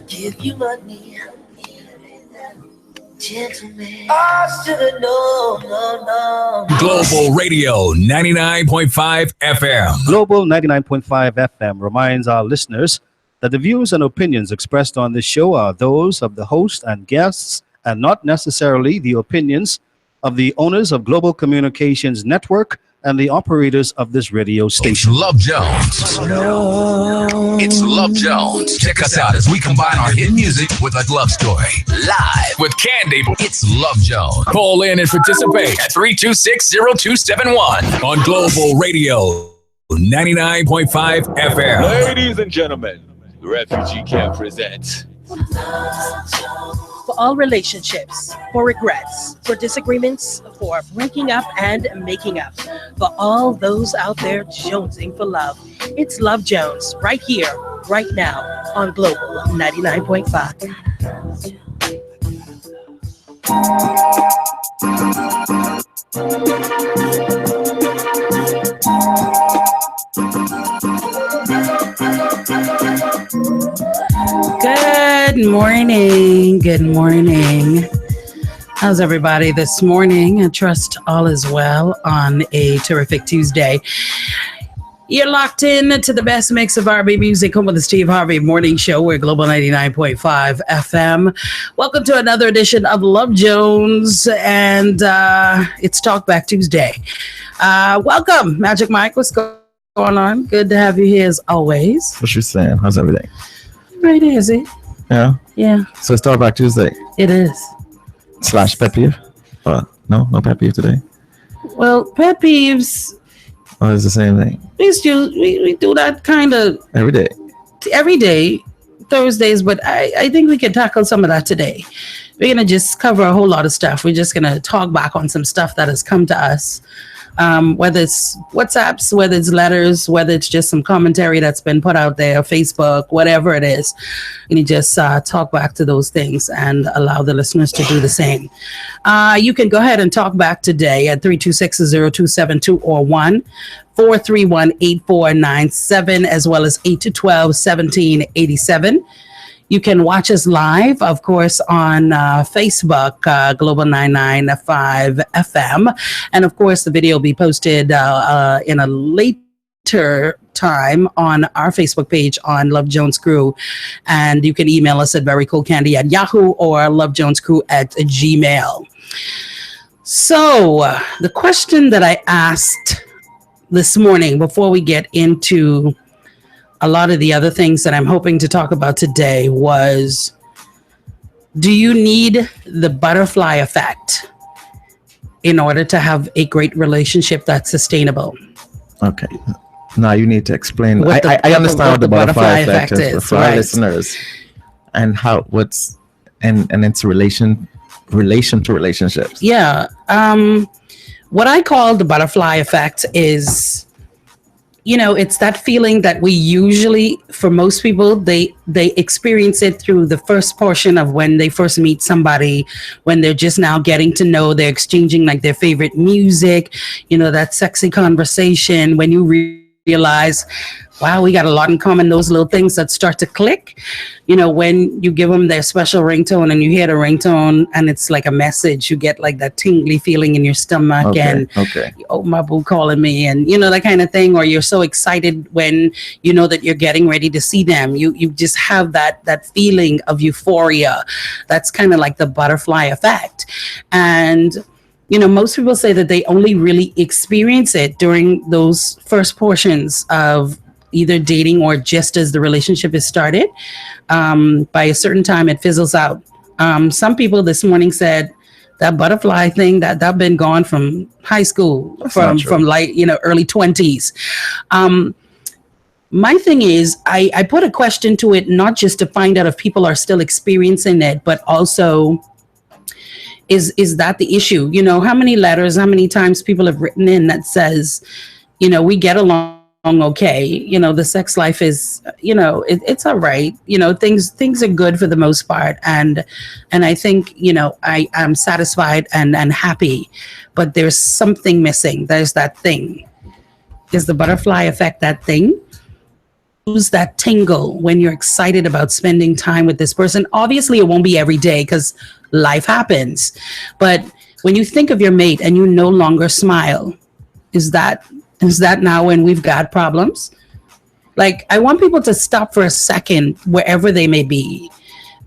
Give you money, gentlemen. I should know, no. Global Radio 99.5 FM. Global 99.5 FM reminds our listeners that the views and opinions expressed on this show are those of the host and guests and not necessarily the opinions of the owners of Global Communications Network and the operators of this radio station. It's Love Jones. It's Love Jones. Check us out as we combine our hit music with a love story. Live with Candy. It's Love Jones. Call in and participate at 326-0271 on Global Radio 99.5 FM. Ladies and gentlemen, the Refugee Camp presents for all relationships, for regrets, for disagreements, for breaking up and making up, for all those out there jonesing for love. It's Love Jones right here, right now on Global 99.5. Good morning. Good morning. How's everybody this morning? I trust all is well on a terrific Tuesday. You're locked in to the best mix of R&B music, home with the Steve Harvey Morning Show. We're Global 99.5 FM. Welcome to another edition of Love Jones, and it's Talkback Tuesday. Welcome, Magic Mike. What's going on? Good to have you here as always. What you saying? How's everything? Right, is it? Yeah. Yeah. So it's Talkback Tuesday. It is. / pet peeve? No pet peeve today. Well, pet peeves. Oh, it's the same thing. We do that kind of every day, Thursdays, but I think we can tackle some of that today. We're going to just cover a whole lot of stuff. We're just going to talk back on some stuff that has come to us, whether it's WhatsApps, whether it's letters, whether it's just some commentary that's been put out there, Facebook, whatever it is. And you just talk back to those things and allow the listeners to do the same. You can go ahead and talk back today at 326-0272 or 1-431-8497, as well as 8-12-1787. You can watch us live, of course, on Facebook, Global 995 FM. And, of course, the video will be posted in a later time on our Facebook page on Love Jones Crew. And you can email us at verycoolcandy@yahoo or lovejonescrew@gmail. So the question that I asked this morning before we get into a lot of the other things that I'm hoping to talk about today was, do you need the butterfly effect in order to have a great relationship that's sustainable? Okay. Now you need to explain. I understand what the butterfly effect is for our listeners, and how and its relation to relationships. Yeah. What I call the butterfly effect is, it's that feeling that we usually, for most people, they experience it through the first portion of when they first meet somebody, when they're just now getting to know, they're exchanging like their favorite music, that sexy conversation, when you realize, wow, we got a lot in common, those little things that start to click, when you give them their special ringtone and you hear the ringtone and it's like a message, you get like that tingly feeling in your stomach, oh, my boo calling me, and that kind of thing. Or you're so excited when you know that you're getting ready to see them. You just have that feeling of euphoria. That's kind of like the butterfly effect. And most people say that they only really experience it during those first portions of either dating or just as the relationship is started. By a certain time, it fizzles out. Some people this morning said that butterfly thing that been gone from high school, from like early 20s. my thing is, I put a question to it, not just to find out if people are still experiencing it, but also is that the issue? You know, how many letters, how many times people have written in that says, you know, we get along okay, you know, the sex life is, you know, it's all right, you know, things are good for the most part, and I think, you know, I'm satisfied and happy, but there's something missing. There's that thing. Is the butterfly effect that thing? Lose that tingle when you're excited about spending time with this person. Obviously it won't be every day because life happens, but when you think of your mate and you no longer smile, is that now when we've got problems? Like, I want people to stop for a second wherever they may be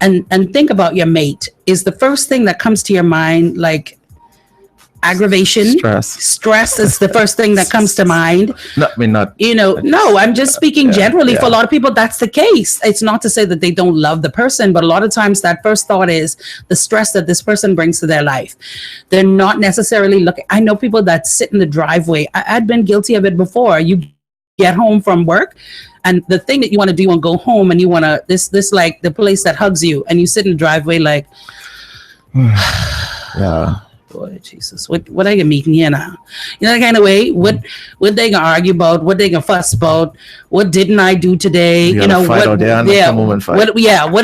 and think about your mate. Is the first thing that comes to your mind like aggravation? Stress is the first thing that comes to mind. Not. You know, no, I'm just speaking generally. For a lot of people, that's the case. It's not to say that they don't love the person, but a lot of times that first thought is the stress that this person brings to their life. They're not necessarily looking. I know people that sit in the driveway. I'd been guilty of it before. You get home from work, and the thing that you want to do, you want to go home, and you want to this like the place that hugs you, and you sit in the driveway like, yeah. Boy, Jesus, what are you meeting here now? You know, that kind of way. What they gonna argue about? What they gonna fuss about? What didn't I do today? You know, what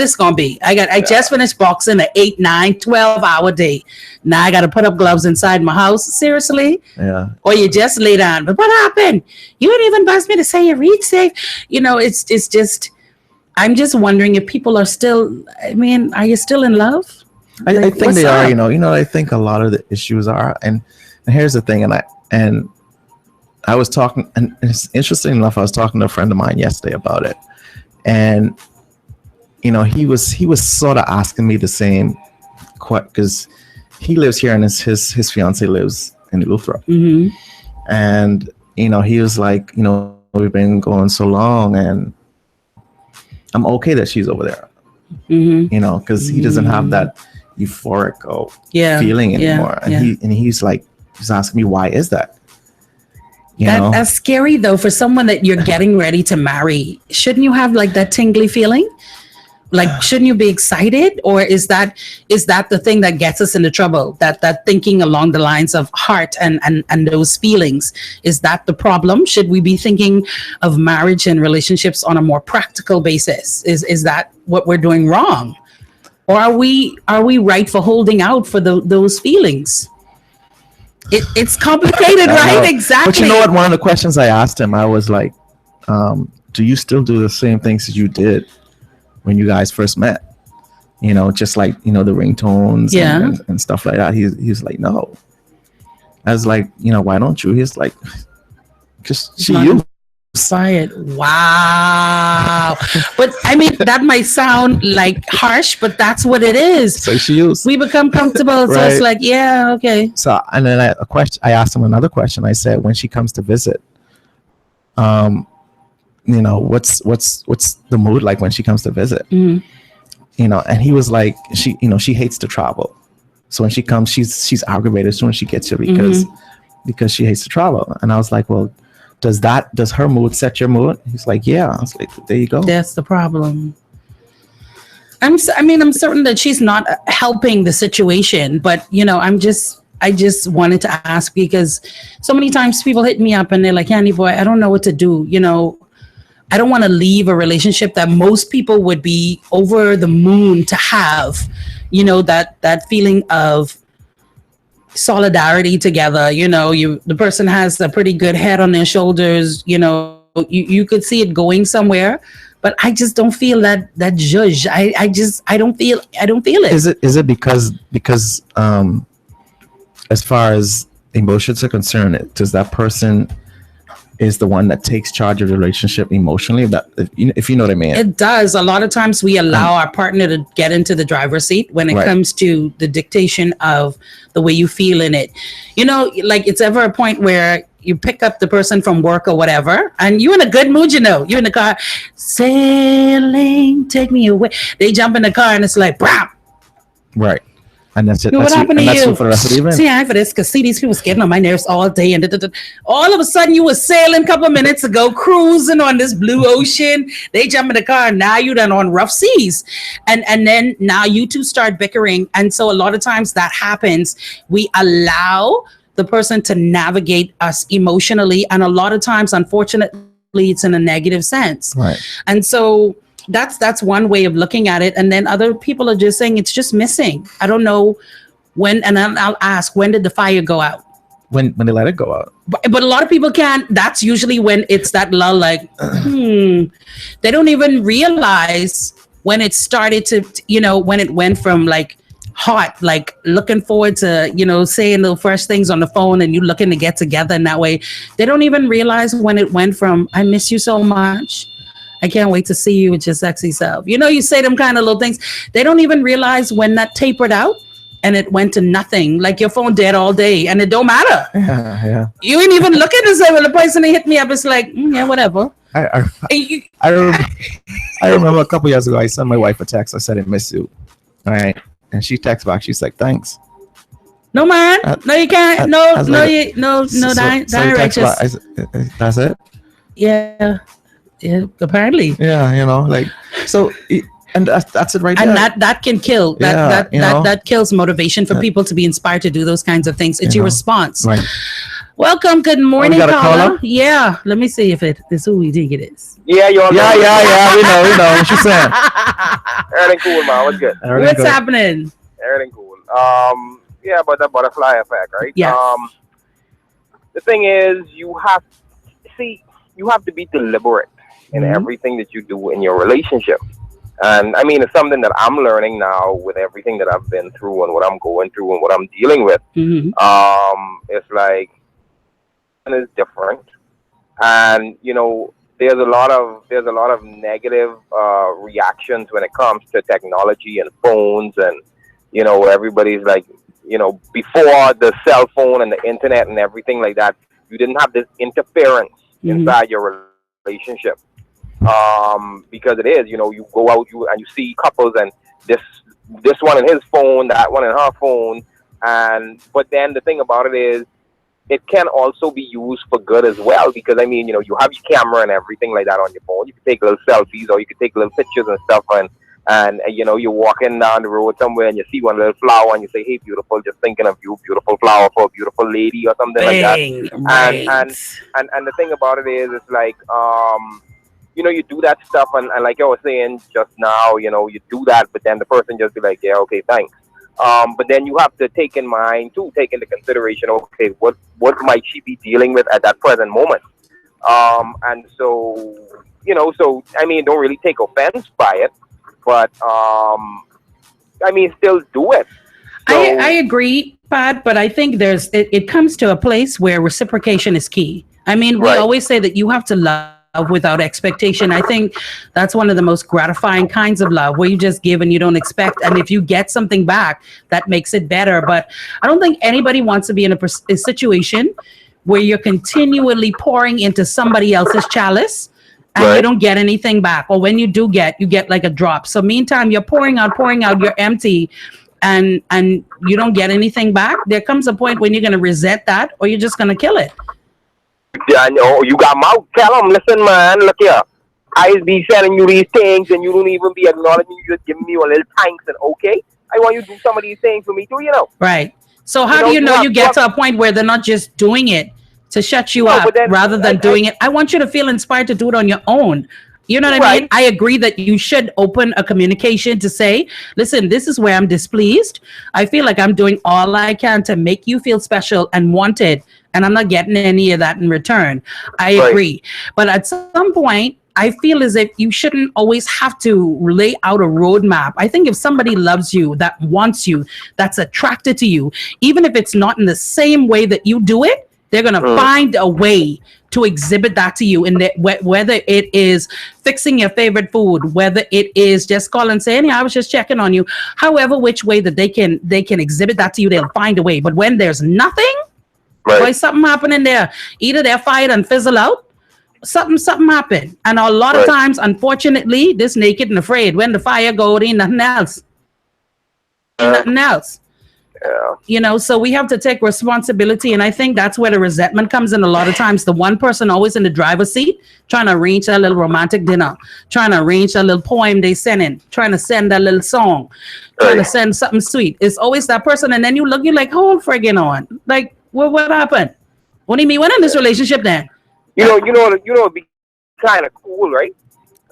it's gonna be. I just finished boxing an 8, 9, 12-hour day. Now I gotta put up gloves inside my house. Seriously? Yeah. Or you just lay down. But what happened? You didn't even buzz me to say you read safe. You know, it's just. I'm just wondering if people are still. I mean, are you still in love? I think they are, you know, I think a lot of the issues are, and here's the thing, and I was talking, and it's interesting enough, I was talking to a friend of mine yesterday about it, and, you know, he was sort of asking me the same, because he lives here and his fiance lives in Louthra, and, you know, he was like, you know, we've been going so long, and I'm okay that she's over there, you know, because he doesn't have that euphoric feeling anymore, and he's asking me, why is that? You know? That's scary though, for someone that you're getting ready to marry. Shouldn't you have like that tingly feeling? Like, shouldn't you be excited? Or is that the thing that gets us into trouble? That thinking along the lines of heart and those feelings, is that the problem? Should we be thinking of marriage and relationships on a more practical basis? Is that what we're doing wrong? Or are we right for holding out for those feelings? It's complicated, right? Exactly. But you know what? One of the questions I asked him, I was like, do you still do the same things as you did when you guys first met? You know, just like, you know, the ringtones and stuff like that. He's like, no. I was like, you know, why don't you? He's like, just she you. It. Wow. But I mean, that might sound like harsh, but that's what it is. So she used. We become comfortable. So Right. it's like, yeah, okay. So, and then I asked him another question. I said, when she comes to visit, you know, what's the mood like when she comes to visit? You know, and he was like, she hates to travel. So when she comes, she's aggravated as soon as she gets here because she hates to travel. And I was like, well, does her mood set your mood? He's like, yeah. I was like, there you go. That's the problem. I'm certain that she's not helping the situation, but you know, I just wanted to ask, because so many times people hit me up and they're like, Candy boy, I don't know what to do. You know, I don't want to leave a relationship that most people would be over the moon to have, you know, that feeling of solidarity together. You know, the person has a pretty good head on their shoulders, you know, you could see it going somewhere, but I just don't feel that judge. I don't feel it. Is it because as far as emotions are concerned, does that person is the one that takes charge of the relationship emotionally? If you know what I mean. It does. A lot of times we allow our partner to get into the driver's seat when it comes to the dictation of the way you feel in it. You know, like it's ever a point where you pick up the person from work or whatever, and you're in a good mood, you know, you're in the car, sailing, take me away. They jump in the car and it's like, brah. Right. And that's it. No, what That's you, happened and to that's you? you for the rest of the evening. See, I for this because see these people getting on my nerves all day, and all of a sudden you were sailing a couple of minutes ago, cruising on this blue ocean. They jump in the car, and now you done on rough seas, and then now you two start bickering, and so a lot of times that happens. We allow the person to navigate us emotionally, and a lot of times, unfortunately, it's in a negative sense. Right. And so that's one way of looking at it. And then other people are just saying it's just missing. I don't know when, and I'll ask, when did the fire go out? When they let it go out. But a lot of people can't. That's usually when it's that lull, like, they don't even realize when it started to, when it went from like hot, like looking forward to, saying the first things on the phone and you looking to get together in that way. They don't even realize when it went from, I miss you so much, I can't wait to see you with your sexy self. You say them kind of little things. They don't even realize when that tapered out and it went to nothing. Like your phone dead all day and it don't matter. Yeah. You ain't even looking to say, well, the person that hit me up, it's like, yeah, whatever. I remember a couple years ago, I sent my wife a text. I said, I miss you. All right. And she texts back. She's like, thanks. No, man. No, you can't. No, directions. That's it? Yeah. Yeah, apparently. Yeah, so, and that's it right and there. that can kill. That kills motivation for people to be inspired to do those kinds of things. It's your response. Right. Welcome. Good morning, got a caller? Yeah. Let me see if it is who we think it is. Yeah, you all Yeah. We know. What you saying? Everything cool, man. What's good? What's happening? Everything cool. Yeah, about the butterfly effect, right? Yeah. The thing is, you have to be deliberate in everything that you do in your relationship. And I mean, it's something that I'm learning now with everything that I've been through and what I'm going through and what I'm dealing with. It's like, it's different. And, there's a lot of negative reactions when it comes to technology and phones and, everybody's like, before the cell phone and the internet and everything like that, you didn't have this interference inside your relationship. Because it is, you go out and you see couples and this one in his phone, that one in her phone, but then the thing about it is it can also be used for good as well, because I mean, you have your camera and everything like that on your phone. You can take little selfies or you can take little pictures and stuff, and you're walking down the road somewhere and you see one little flower and you say, hey, beautiful, just thinking of you, beautiful flower for a beautiful lady or something like that. Right. And the thing about it is, it's like, you do that stuff and like I was saying just now, you do that, but then the person just be like, yeah, okay, thanks. But then you have to take into consideration, okay, what might she be dealing with at that present moment? And so, so, I mean, don't really take offense by it, but, I mean, still do it. So, I agree, Pat, but I think it comes to a place where reciprocation is key. I mean, we always say that you have to love without expectation. I think that's one of the most gratifying kinds of love, where you just give and you don't expect, and if you get something back, that makes it better. But I don't think anybody wants to be in a situation where you're continually pouring into somebody else's chalice and you don't get anything back, or when you do you get like a drop. So meantime, you're pouring out, you're empty, and you don't get anything back. There comes a point when you're going to resent that, or you're just going to kill it. Yeah, you got mouth. Tell them, listen, man, look here. I be sending you these things and you don't even be acknowledging. You just giving me a little thanks and okay. I want you to do some of these things for me too, Right. So how do you know you get to a point where they're not just doing it to shut you up rather than doing it? I want you to feel inspired to do it on your own. You know what I mean? I agree that you should open a communication to say, listen, this is where I'm displeased. I feel like I'm doing all I can to make you feel special and wanted, and I'm not getting any of that in return. I agree. But at some point, I feel as if you shouldn't always have to lay out a roadmap. I think if somebody loves you, that wants you, that's attracted to you, even if it's not in the same way that you do it, they're going to find a way to exhibit that to you, in whether it is fixing your favorite food, whether it is just calling saying, yeah, I was just checking on you. However, which way that they can exhibit that to you, they'll find a way. But when there's nothing, boy, something happening there. Either they're fired and fizzle out, something happened. And a lot of times, unfortunately, this naked and afraid, when the fire goes, ain't nothing else. Nothing else. Yeah. So we have to take responsibility. And I think that's where the resentment comes in a lot of times. The one person always in the driver's seat, trying to arrange that little romantic dinner, trying to arrange that little poem they sending, trying to send that little song, trying to send something sweet. It's always that person. And then you look, you're like, hold friggin' on. Like, what happened? What do you mean? When in this relationship then? It'd be kind of cool, right?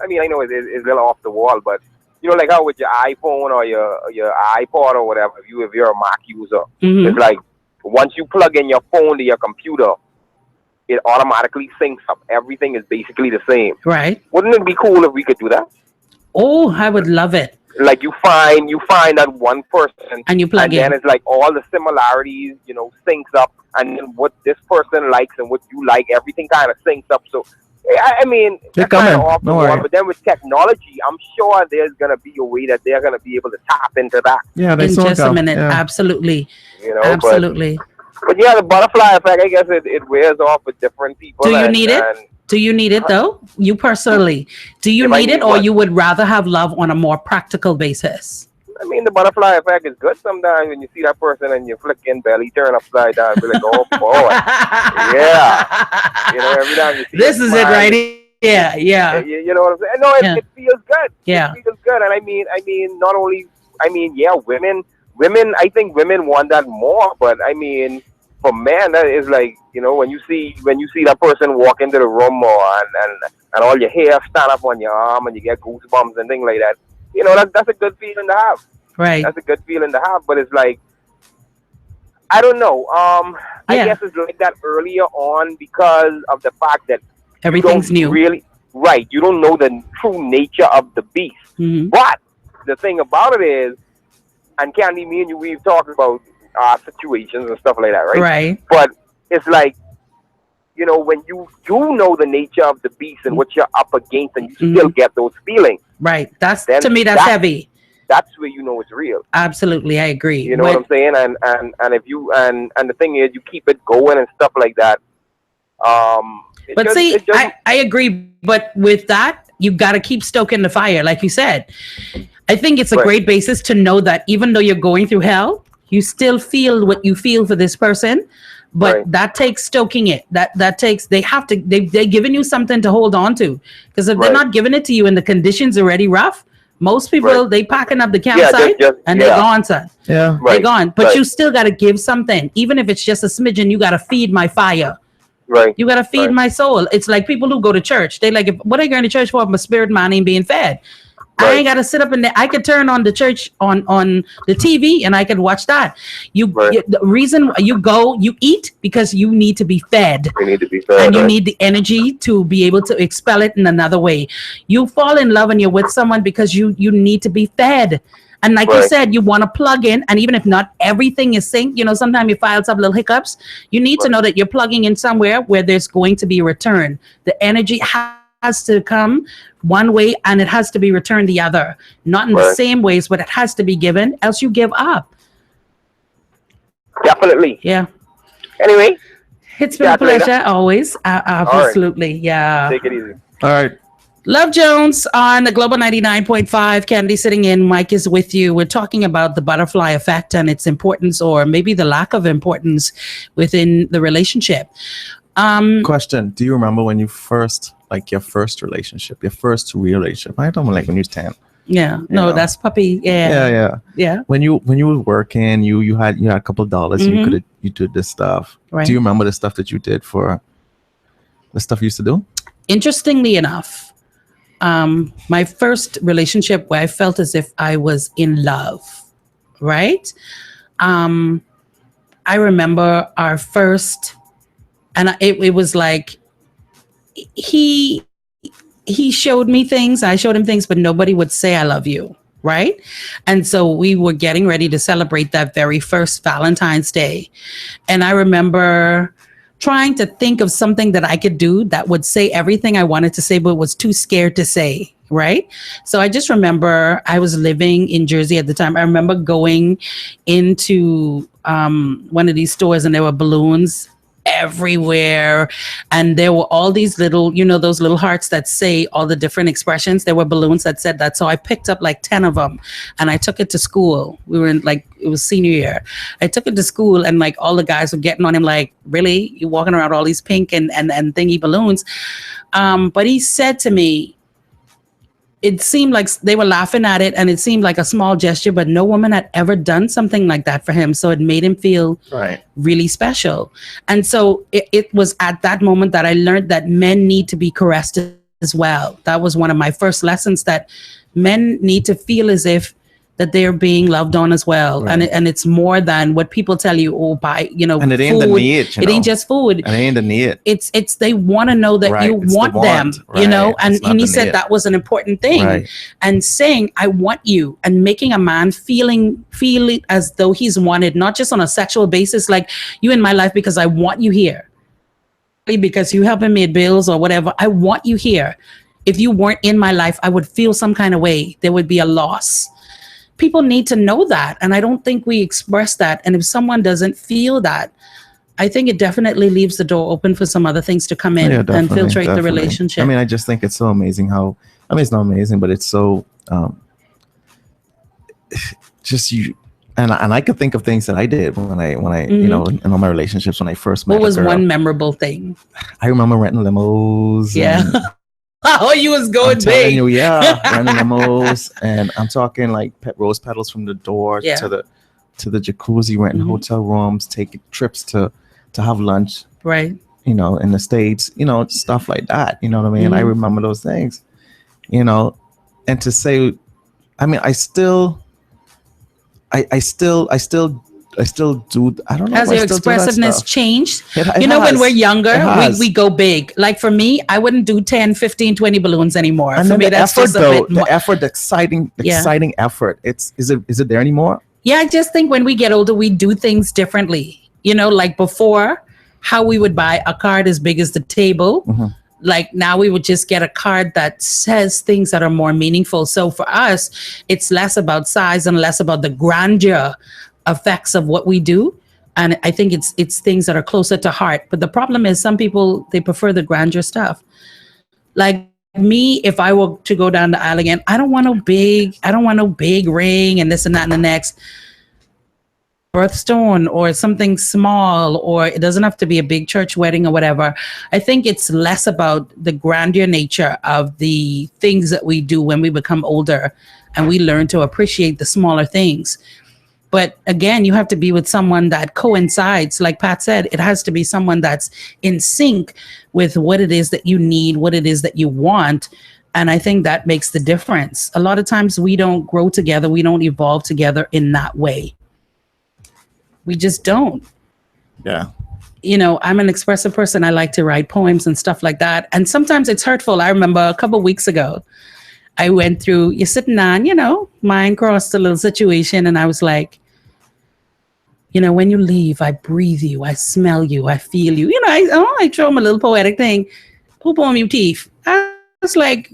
I mean, I know it's a little off the wall, but like how with your iPhone or your iPod or whatever, if you're a Mac user, it's like once you plug in your phone to your computer, it automatically syncs up. Everything is basically the same. Right. Wouldn't it be cool if we could do that? Oh, I would love it. Like you find that one person and you plug in, and then it's like all the similarities, syncs up, and then what this person likes and what you like, everything kind of syncs up. So I mean, they're coming. No worry. But then with technology, I'm sure there's gonna be a way that they're gonna be able to tap into that. Yeah, in just a minute. Yeah. Absolutely. Absolutely. But yeah, the butterfly effect, I guess it wears off with different people. Do you need it? Do you need it though? You personally, do you need it, or you would rather have love on a more practical basis? I mean, the butterfly effect is good sometimes when you see that person and you flicking belly turn upside down, be like, oh boy, yeah. Every time you see this is it right here. Yeah. You know what I'm saying? No, it feels good. Yeah, it feels good, and I mean, not only, women. I think women want that more, but I mean, for men, that is like, when you see that person walk into the room and all your hair stand up on your arm and you get goosebumps and things like that. That's a good feeling to have. Right. That's a good feeling to have, but it's like, I don't know. I guess it's like that earlier on because of the fact that everything's new. Really, right. You don't know the true nature of the beast. Mm-hmm. But the thing about it is, and Candy, me and you, we've talked about situations and stuff like that, right? Right. But it's like, when you do know the nature of the beast and what you're up against, and you still get those feelings. Right. To me, that's heavy. That's where you know it's real. Absolutely, I agree. You know what I'm saying? And if you and the thing is, you keep it going and stuff like that. I agree. But with that, you got to keep stoking the fire, like you said. I think it's a great basis to know that even though you're going through hell, you still feel what you feel for this person. But that takes stoking it. That takes, they're giving you something to hold on to. Because if they're not giving it to you and the conditions already rough, most people, they packing up the campsite and they're gone, son. Yeah. They're gone. But you still got to give something. Even if it's just a smidgen, you got to feed my fire. Right. You got to feed my soul. It's like people who go to church. They like, what are you going to church for if my spirit man ain't being fed? I ain't got to sit up in there. I could turn on the church on the TV and I could watch that. The reason you go, you eat because you need to be fed. You need to be fed. And you need the energy to be able to expel it in another way. You fall in love and you're with someone because you need to be fed. And like you said, you want to plug in. And even if not everything is synced, sometimes you files up little hiccups. You need to know that you're plugging in somewhere where there's going to be a return. The energy has to come one way and it has to be returned the other. Not in the same ways, but it has to be given, else you give up. Definitely. Yeah. Anyway. It's been a pleasure always. Absolutely. Yeah. Take it easy. All right. Love Jones on the Global 99.5. Candy sitting in. Mike is with you. We're talking about the butterfly effect and its importance, or maybe the lack of importance within the relationship. Question. Do you remember when you first, your first relationship, your first real relationship? I don't know, like when you was 10. Yeah. No, that's puppy. Yeah. When you were working, you had a couple of dollars, and you did this stuff. Right. Do you remember the stuff that you did for the stuff you used to do? Interestingly enough, my first relationship where I felt as if I was in love, right? I remember our first, and it was like he showed me things, I showed him things, but nobody would say I love you, right? And so we were getting ready to celebrate that very first Valentine's Day. And I remember trying to think of something that I could do that would say everything I wanted to say, but was too scared to say, right? So I just remember I was living in Jersey at the time. I remember going into one of these stores and there were balloons everywhere. And there were all these little, you know, those little hearts that say all the different expressions. There were balloons that said that. So I picked up like 10 of them and I took it to school. We were in like, it was senior year. I took it to school and like all the guys were getting on him like, really? You walking around all these pink and thingy balloons? But he said to me, it seemed like they were laughing at it and it seemed like a small gesture, but no woman had ever done something like that for him. So it made him feel really special. And so it was at that moment that I learned that men need to be caressed as well. That was one of my first lessons, that men need to feel as if that they're being loved on as well. Right. And it's more than what people tell you, oh, buy, you know, and it ain't food. the need, It ain't just food. It ain't the need. It's they want to know that you It's the want them, you know, and It's not he the said need. that was an important thing. Right. And saying, I want you, and making a man feel it as though he's wanted, not just on a sexual basis, like you in my life because I want you here, because you helping me with bills or whatever. I want you here. If you weren't in my life, I would feel some kind of way. There would be a loss. People need to know that. And I don't think we express that. And if someone doesn't feel that, I think it definitely leaves the door open for some other things to come in and filtrate the relationship. I mean, I just think it's so amazing how, I mean, it's not amazing, but it's so, just you, and I could think of things that I did when I you know, in all my relationships when I first met What was a girl. one memorable thing? I remember renting limos. Yeah. Oh, you was going I'm telling big. you, yeah, renting limos, and I'm talking like rose petals from the door to the jacuzzi, renting hotel rooms, taking trips to have lunch, right? You know, in the States, you know, stuff like that. You know what I mean? I remember those things, you know, and to say, I mean, I still do. I don't know. Has if I your still do that expressiveness stuff. changed? It You know, when has. we're younger, It has. we go big. Like for me, I wouldn't do 10, 15, 20 balloons anymore. And For then me, the that's effort, just a though, bit more. the effort, the exciting effort. Is it there anymore? Yeah, I just think when we get older, we do things differently. You know, like before, how we would buy a card as big as the table. Like now we would just get a card that says things that are more meaningful. So for us, it's less about size and less about the grandeur effects of what we do. And I think it's things that are closer to heart. But the problem is some people, they prefer the grandeur stuff. Like me, if I were to go down the aisle again, I don't want no big ring and this and that and the next. Birthstone or something small, or it doesn't have to be a big church wedding or whatever. I think it's less about the grandeur nature of the things that we do when we become older and we learn to appreciate the smaller things. But again, you have to be with someone that coincides. Like Pat said, it has to be someone that's in sync with what it is that you need, what it is that you want. And I think that makes the difference. A lot of times we don't grow together. We don't evolve together in that way. We just don't. Yeah. You know, I'm an expressive person. I like to write poems and stuff like that. And sometimes it's hurtful. I remember a couple of weeks ago, I went through, you're sitting on, you know, mind crossed a little situation. And I was like, you know, when you leave, I breathe you, I smell you, I feel you. You know, I throw him a little poetic thing. Poop on your teeth. I was like,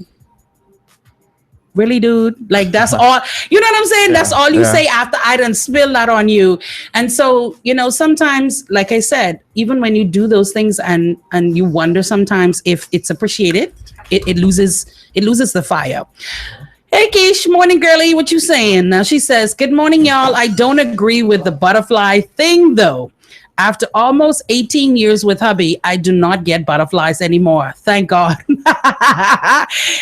really, dude? Like, that's all, you know what I'm saying? That's all you say after I done spill that on you. And so, you know, sometimes, like I said, even when you do those things and you wonder sometimes if it's appreciated, it loses the fire. Hey, Keish, morning, girlie. What you saying? Now she says, good morning, y'all. I don't agree with the butterfly thing, though. After almost 18 years with hubby, I do not get butterflies anymore. Thank God.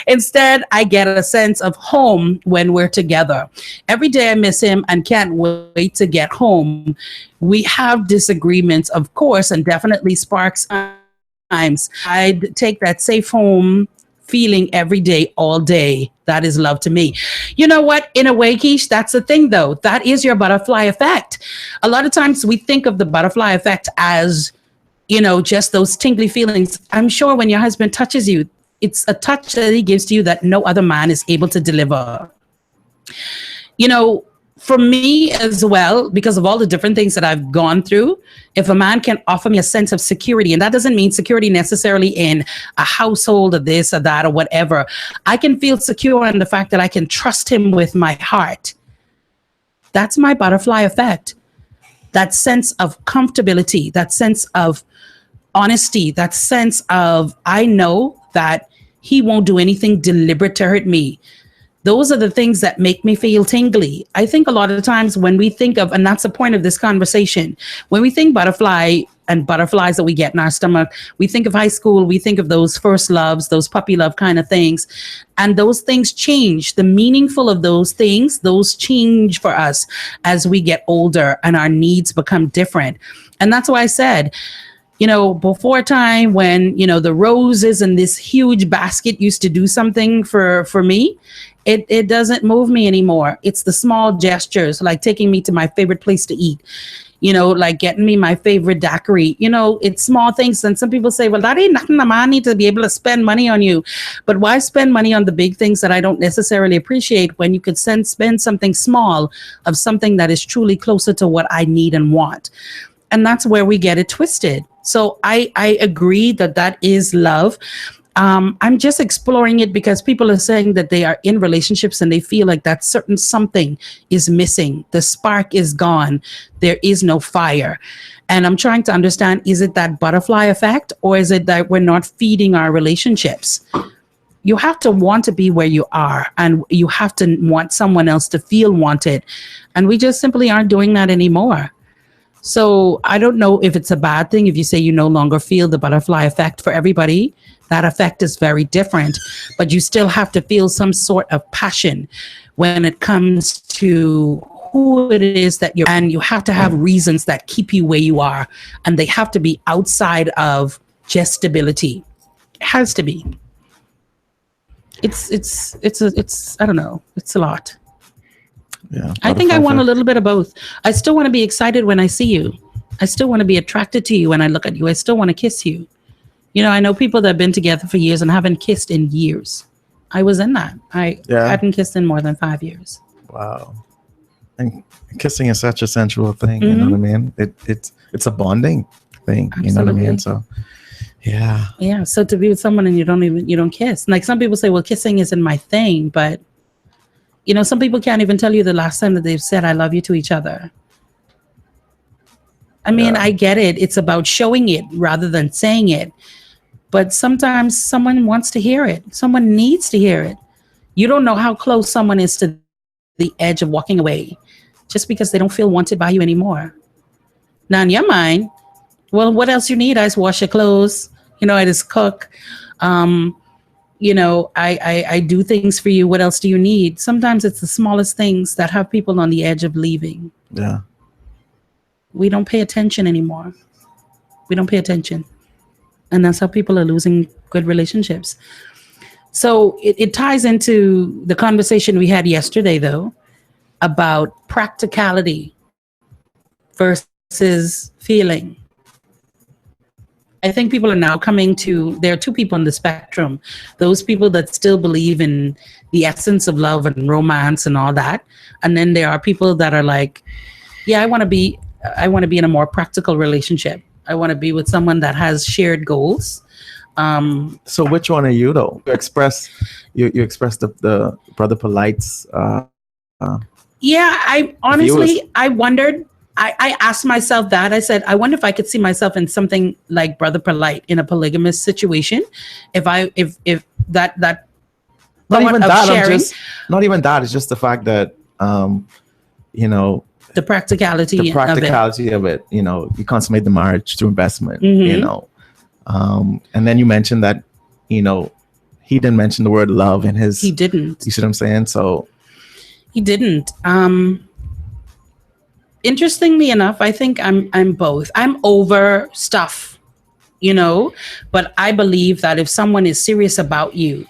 Instead, I get a sense of home when we're together. Every day I miss him and can't wait to get home. We have disagreements, of course, and definitely sparks times. I'd take that safe home feeling every day, all day. That is love to me. You know what? In a way, Keish, that's the thing, though. That is your butterfly effect. A lot of times we think of the butterfly effect as, you know, just those tingly feelings. I'm sure when your husband touches you, it's a touch that he gives to you that no other man is able to deliver. You know, for me as well, because of all the different things that I've gone through, if a man can offer me a sense of security, and that doesn't mean security necessarily in a household or this or that or whatever, I can feel secure in the fact that I can trust him with my heart. That's my butterfly effect. That sense of comfortability, that sense of honesty, that sense of, I know that he won't do anything deliberate to hurt me. Those are the things that make me feel tingly. I think a lot of the times when we think of, and that's the point of this conversation, when we think butterfly and butterflies that we get in our stomach, we think of high school, we think of those first loves, those puppy love kind of things. And those things change. The meaningful of those things, those change for us as we get older and our needs become different. And that's why I said, before time when, the roses in this huge basket used to do something for me, it doesn't move me anymore. It's the small gestures, like taking me to my favorite place to eat, like getting me my favorite daiquiri. It's small things. And some people say, well, that ain't nothing. I need to be able to spend money on you. But why spend money on the big things that I don't necessarily appreciate when you could spend something small of something that is truly closer to what I need and want? And that's where we get it twisted. So I agree that is love. I'm just exploring it because people are saying that they are in relationships and they feel like that certain something is missing. The spark is gone. There is no fire. And I'm trying to understand, is it that butterfly effect, or is it that we're not feeding our relationships? You have to want to be where you are, and you have to want someone else to feel wanted. And we just simply aren't doing that anymore. So I don't know if it's a bad thing if you say you no longer feel the butterfly effect. For everybody, that effect is very different, but you still have to feel some sort of passion when it comes to who it is that you're, and you have to have reasons that keep you where you are, and they have to be outside of just stability. It has to be. It's I don't know. It's a lot. Yeah, I think I want a little bit of both. I still want to be excited when I see you. I still want to be attracted to you when I look at you. I still want to kiss you. I know people that have been together for years and haven't kissed in years. I was in that. I hadn't kissed in more than 5 years. Wow. And kissing is such a sensual thing, you know what I mean? It's a bonding thing, Absolutely. you know what I mean? So yeah. Yeah. So to be with someone and you don't kiss. Like some people say, well, kissing isn't my thing, but some people can't even tell you the last time that they've said I love you to each other. I mean, I get it. It's about showing it rather than saying it. But sometimes someone wants to hear it. Someone needs to hear it. You don't know how close someone is to the edge of walking away just because they don't feel wanted by you anymore. Now, in your mind, well, what else you need? I just wash your clothes. I just cook. I do things for you. What else do you need? Sometimes it's the smallest things that have people on the edge of leaving. Yeah. We don't pay attention anymore. We don't pay attention. And that's how people are losing good relationships. So it ties into the conversation we had yesterday, though, about practicality versus feeling. I think people are now there are two people on the spectrum. Those people that still believe in the essence of love and romance and all that. And then there are people that are like, yeah, I want to be in a more practical relationship. I want to be with someone that has shared goals. So which one are you though? You express the Brother Polite's yeah, I honestly viewers. I wondered. I asked myself that. I said, I wonder if I could see myself in something like Brother Polite in a polygamous situation. If that not even that. Sharing, not even that. It's just the fact that the practicality of it. You consummate the marriage through investment. And then you mentioned that he didn't mention the word love in his. He didn't. You see what I'm saying? So he didn't. Interestingly enough, I think I'm both. I'm over stuff, but I believe that if someone is serious about you,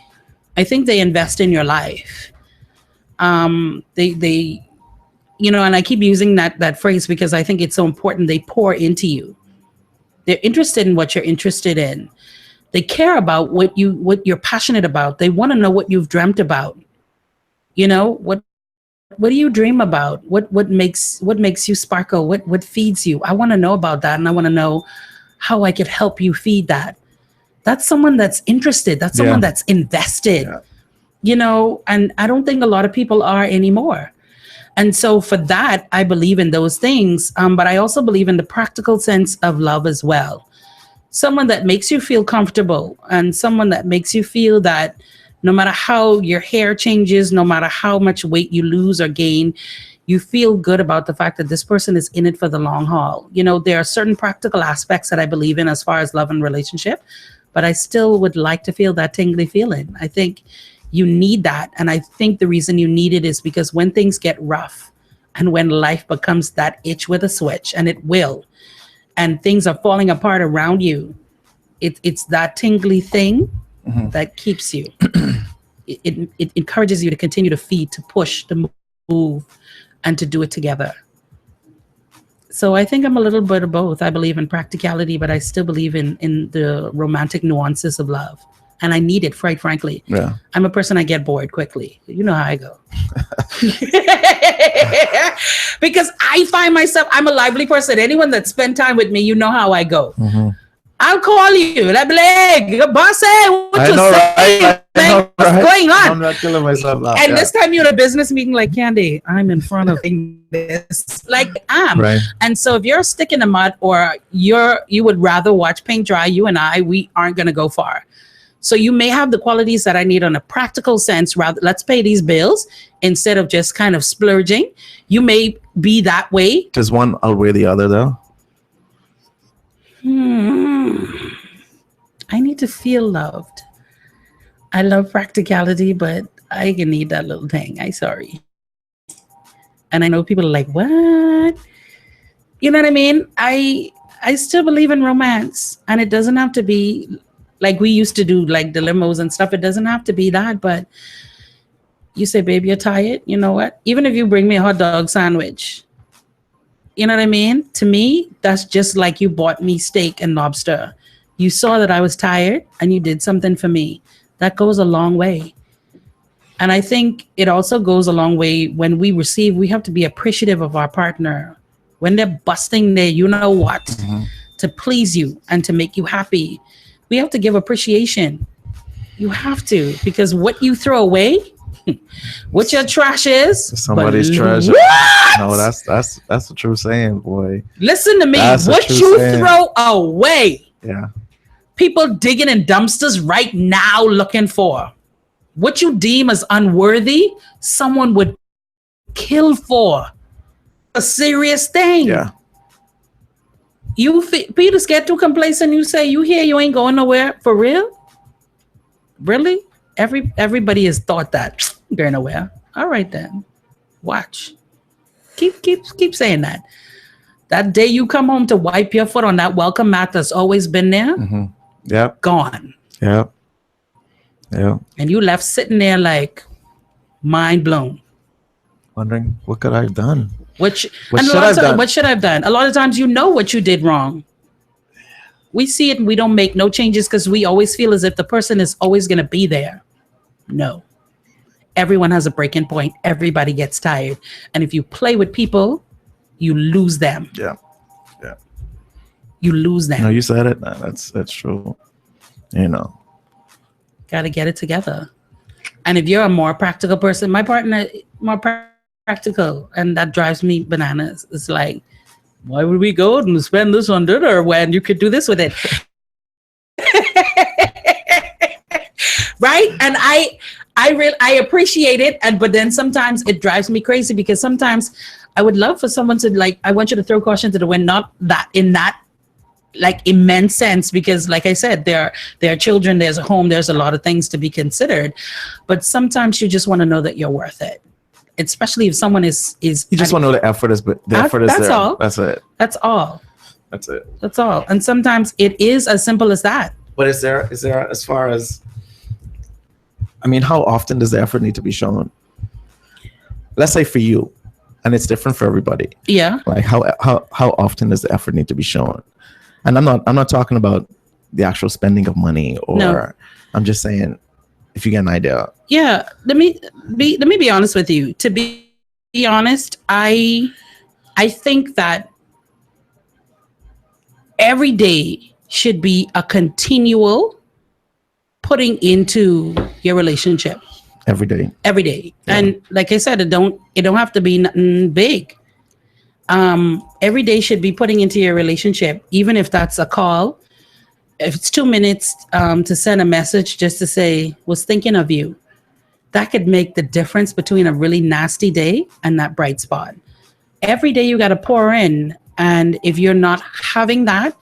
I think they invest in your life. They and I keep using that phrase because I think it's so important. They pour into you. They're interested in what you're interested in. They care about what you're passionate about. They want to know what you've dreamt about. What do you dream about? What makes you sparkle? What feeds you? I want to know about that, and I want to know how I could help you feed that. That's someone that's interested. That's someone that's invested. And I don't think a lot of people are anymore. And so for that, I believe in those things. But I also believe in the practical sense of love as well. someone that makes you feel comfortable and someone that makes you feel that no matter how your hair changes, no matter how much weight you lose or gain, you feel good about the fact that this person is in it for the long haul. You know, there are certain practical aspects that I believe in as far as love and relationship, but I still would like to feel that tingly feeling. I think you need that. And I think the reason you need it is because when things get rough and when life becomes that itch with a switch, and it will, and things are falling apart around you, it's that tingly thing that keeps you. It encourages you to continue to feed, to push, to move, and to do it together. So I think I'm a little bit of both. I believe in practicality, but I still believe in the romantic nuances of love. And I need it, quite frankly. Yeah. I'm a person, I get bored quickly. You know how I go. Because I find myself, I'm a lively person. Anyone that spent time with me, you know how I go. I'll call you. I'll be like, boss, what you say? What's going on? I'm not killing myself now. And this time you're in a business meeting like, Candy, I'm in front of this. Like, Right. And so if you're a stick in the mud or you would rather watch paint dry, you and I, we aren't going to go far. So you may have the qualities that I need on a practical sense, rather, let's pay these bills instead of just kind of splurging. You may be that way. Does one outweigh the other, though? I need to feel loved. I love practicality, but I can need that little thing. I'm sorry. And I know people are like, what? You know what I mean? I still believe in romance, and it doesn't have to be like we used to do, like the limos and stuff. It doesn't have to be that, but you say, babe, you're tired. You know what? Even if you bring me a hot dog sandwich, you know what I mean? To me, that's just like you bought me steak and lobster. You saw that I was tired and you did something for me. That goes a long way. And I think it also goes a long way when we receive, we have to be appreciative of our partner. When they're busting their you know what to please you and to make you happy, we have to give appreciation. You have to, because what you throw away, what your trash is, somebody's treasure. What? No, that's the true saying, boy. Listen to me. That's what you saying. throw away. Yeah. People digging in dumpsters right now looking for. What you deem as unworthy, someone would kill for. A serious thing. Yeah. Peter's get too complacent. You say you here, you ain't going nowhere. For real? Really? Everybody has thought that. Going nowhere. All right then. Watch. Keep saying that. That day you come home to wipe your foot on that welcome mat that's always been there. Yep. Gone. Yep. Yeah. And you left sitting there like mind blown. Wondering what could I have done? What should I have done? A lot of times you know what you did wrong. We see it and we don't make no changes because we always feel as if the person is always going to be there. No. Everyone has a breaking point. Everybody gets tired. And if you play with people, you lose them. Yeah. Yeah. You lose them. No, you said it. That's true. You know. Got to get it together. And if you're a more practical person, my partner, more practical, and that drives me bananas. It's like, why would we go and spend this on dinner when you could do this with it? Right? And I appreciate it, but then sometimes it drives me crazy because sometimes I would love for someone to like, I want you to throw caution to the wind, not that in that like immense sense, because like I said, there are children, there's a home, there's a lot of things to be considered, but sometimes you just want to know that you're worth it. Especially if someone is you just want to know the effort is that's there. All. That's it. That's all. That's it. That's all. And sometimes it is as simple as that. But is there as far as, I mean, how often does the effort need to be shown? Let's say for you, and it's different for everybody. Yeah. Like how often does the effort need to be shown? And I'm not talking about the actual spending of money or no. I'm just saying if you get an idea. Yeah, let me be honest with you. To be honest, I think that every day should be a continual putting into your relationship. Every day. Yeah. And like I said, it don't have to be nothing big. Every day should be putting into your relationship, even if that's a call, if it's 2 minutes to send a message just to say, was thinking of you, that could make the difference between a really nasty day and that bright spot. Every day you got to pour in. And if you're not having that,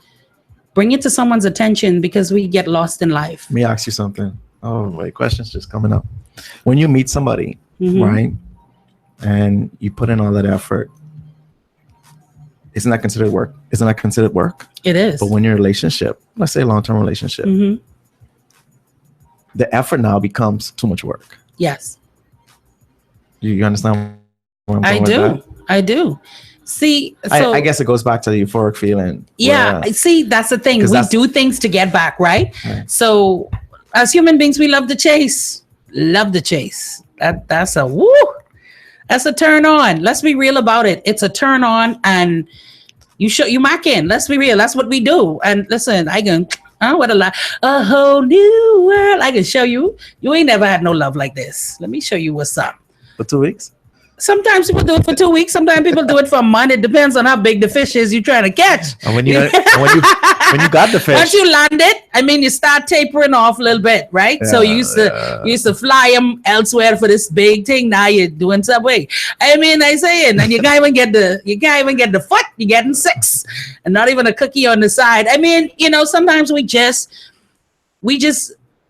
bring it to someone's attention, because we get lost in life. Let me ask you something. Oh, wait, questions just coming up. When you meet somebody, right, and you put in all that effort, isn't that considered work? Isn't that considered work? It is. But when you're in a relationship, let's say a long-term relationship, the effort now becomes too much work. Yes. You understand where I'm going with that? I do. See, so I guess it goes back to the euphoric feeling. Yeah. See, that's the thing. We do things to get back, right? So as human beings, we love the chase. Love the chase. That's a woo. That's a turn on. Let's be real about it. It's a turn on, and you mark in. Let's be real. That's what we do. And listen, I can, what a whole new world. I can show you. You ain't never had no love like this. Let me show you what's up. For 2 weeks? Sometimes people do it for 2 weeks. Sometimes people do it for a month. It depends on how big the fish is you're trying to catch. And when you got the fish, once you land it, I mean, you start tapering off a little bit, right? So you used to fly them elsewhere for this big thing. Now you're doing Subway. I mean, I say it, and you can't even get the foot. You're getting 6, and not even a cookie on the side. I mean, sometimes we just.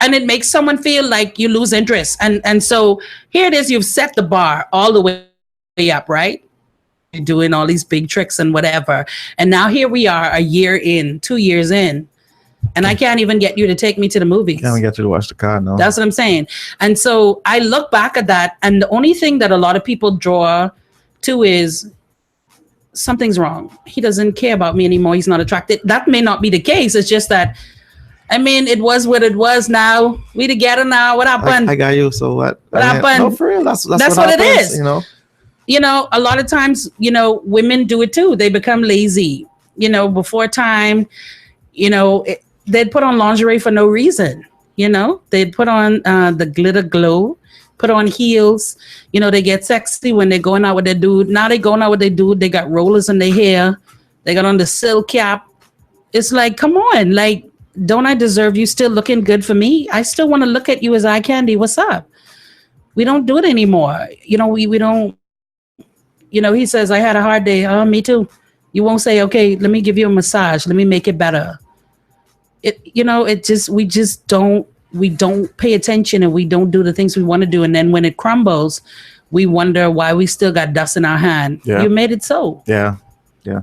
And it makes someone feel like you lose interest. And so here it is, you've set the bar all the way up, right? You're doing all these big tricks and whatever. And now here we are, a year in, 2 years in, and I can't even get you to take me to the movies. Can't get you to watch the car, no. That's what I'm saying. And so I look back at that, and the only thing that a lot of people draw to is something's wrong. He doesn't care about me anymore. He's not attracted. That may not be the case. It's just that, I mean, it was what it was. Now we together now. What happened? I got you. So what? What happened? No, for real. That's what happens, it is. A lot of times, women do it too. They become lazy. Before time, they'd put on lingerie for no reason. They'd put on the glitter glow, put on heels. They get sexy when they're going out with their dude. Now they're going out with their dude. They got rollers in their hair. They got on the silk cap. It's like, come on, like. Don't I deserve you still looking good for me? I still want to look at you as eye candy. What's up? We don't do it anymore. We don't, he says, I had a hard day. Oh, me too. You won't say, okay, let me give you a massage. Let me make it better. We don't pay attention, and we don't do the things we want to do. And then when it crumbles, we wonder why we still got dust in our hand. Yeah. You made it so. Yeah.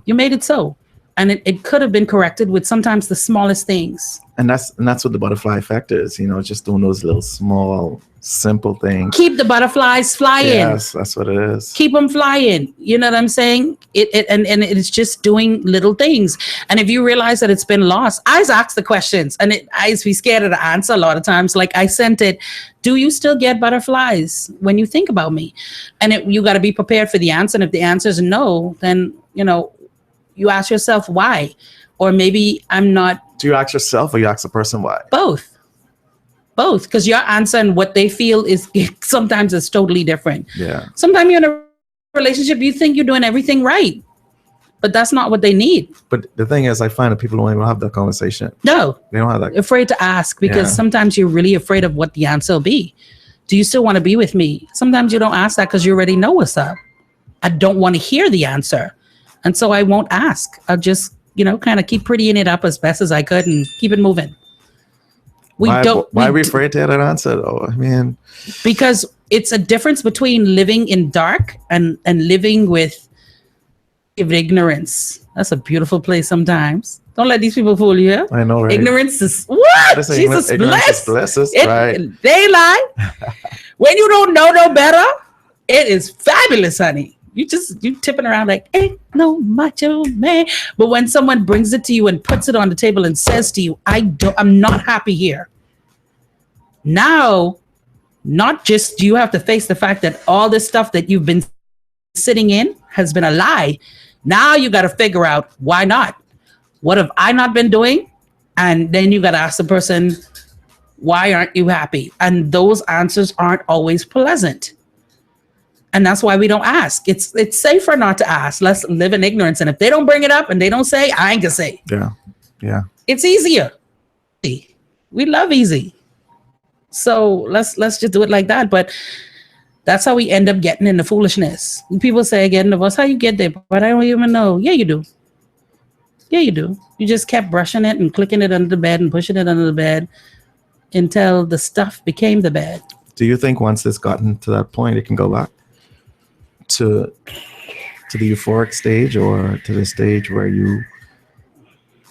You made it so. And it could have been corrected with sometimes the smallest things. And that's what the butterfly effect is, just doing those little small, simple things. Keep the butterflies flying. Yes, that's what it is. Keep them flying. You know what I'm saying? And it's just doing little things. And if you realize that it's been lost, I ask the questions, and I used to be scared of the answer a lot of times. Like I sent it, do you still get butterflies when you think about me? And you got to be prepared for the answer. And if the answer is no, then, you ask yourself why, or maybe I'm not. Do you ask yourself, or you ask the person why? Both, because your answer and what they feel is sometimes it's totally different. Yeah. Sometimes you're in a relationship, you think you're doing everything right, but that's not what they need. But the thing is, I find that people don't even have that conversation. No, they don't have that. Afraid to ask, because sometimes you're really afraid of what the answer will be. Do you still want to be with me? Sometimes you don't ask that because you already know what's up. I don't want to hear the answer. And so I won't ask. I'll just, kind of keep prettying it up as best as I could and keep it moving. Why are we afraid to have that answer, though? I mean, because it's a difference between living in dark and living with ignorance. That's a beautiful place sometimes. Don't let these people fool you. I know, right? Ignorance is what? Jesus bless. Right. They lie. When you don't know no better, it is fabulous, honey. You tipping around like, ain't no macho man. But when someone brings it to you and puts it on the table and says to you, I'm not happy here. Now, not just do you have to face the fact that all this stuff that you've been sitting in has been a lie. Now you got to figure out why not. What have I not been doing? And then you got to ask the person, why aren't you happy? And those answers aren't always pleasant. And that's why we don't ask. It's safer not to ask. Let's live in ignorance. And if they don't bring it up and they don't say, I ain't gonna say. Yeah. It's easier. We love easy. So let's just do it like that. But that's how we end up getting into foolishness. People say, getting divorced, how you get there? But I don't even know. Yeah, you do. Yeah, you do. You just kept brushing it and clicking it under the bed and pushing it under the bed until the stuff became the bed. Do you think once it's gotten to that point, it can go back to the euphoric stage, or to the stage where you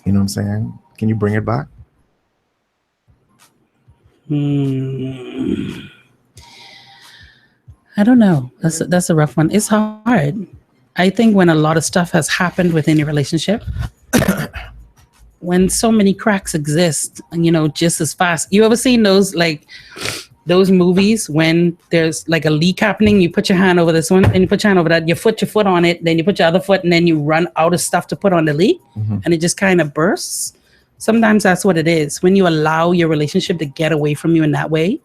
know what I'm saying? Can you bring it back? I don't know. That's a rough one. It's hard. I think when a lot of stuff has happened within your relationship, when so many cracks exist, just as fast. You ever seen those movies when there's like a leak happening? You put your hand over this one, and you put your hand over that. You put your foot on it, then you put your other foot, and then you run out of stuff to put on the leak, and it just kind of bursts. Sometimes that's what it is. When you allow your relationship to get away from you in that way,